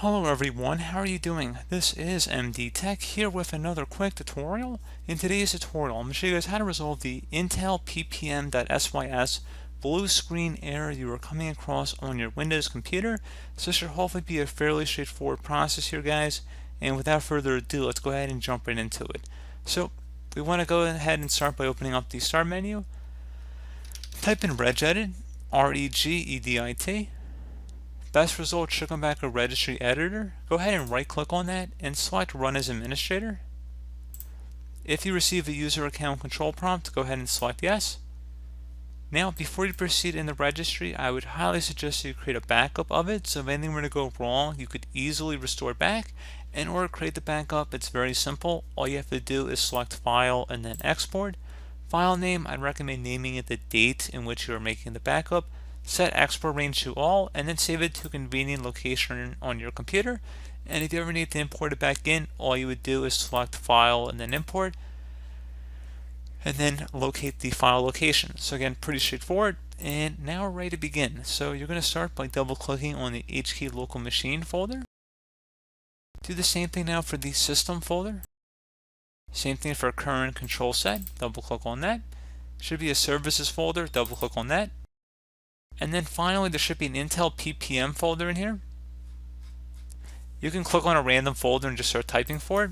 Hello everyone, how are you doing? This is MD Tech here with another quick tutorial. In today's tutorial, I'm going to show you guys how to resolve the Intelppm.sys blue screen error you are coming across on your Windows computer. So this should hopefully be a fairly straightforward process here, guys. And without further ado, let's go ahead and jump right into it. So we want to go ahead and start by opening up the Start menu. Type in regedit, regedit. Best result should come back a registry editor. Go ahead and right click on that and select Run as Administrator. If you receive a user account control prompt, go ahead and select Yes. Now before you proceed in the registry, I would highly suggest you create a backup of it, so if anything were to go wrong, you could easily restore back. In order to create the backup, it's very simple. All you have to do is select File and then Export. File name, I'd recommend naming it the date in which you are making the backup. Set export range to all, and then save it to a convenient location on your computer. And if you ever need to import it back in, all you would do is select File and then Import, and then locate the file location. So again, pretty straightforward. And now we're ready to begin. So you're going to start by double clicking on the HK local machine folder. Do the same thing now for the system folder. Same thing for current control set, double click on that. Should be a services folder, double click on that. And then finally, there should be an Intelppm folder in here. You can click on a random folder and just start typing for it.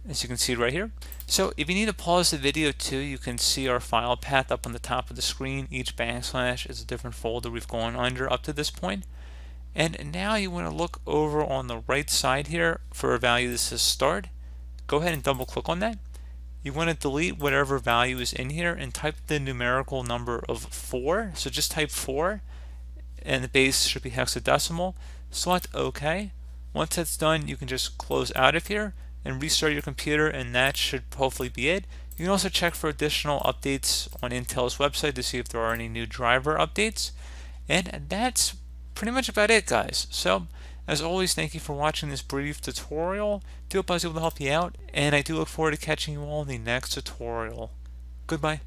As you can see right here. So if you need to pause the video too, you can see our file path up on the top of the screen. Each backslash is a different folder we've gone under up to this point. And now you want to look over on the right side here for a value that says start. Go ahead and double click on that. You want to delete whatever value is in here and type the numerical number of 4. So just type 4 and the base should be hexadecimal. Select OK. Once that's done, you can just close out of here and restart your computer, and that should hopefully be it. You can also check for additional updates on Intel's website to see if there are any new driver updates. And that's pretty much about it, guys. So as always, thank you for watching this brief tutorial. Do hope I was able to help you out, and I do look forward to catching you all in the next tutorial. Goodbye.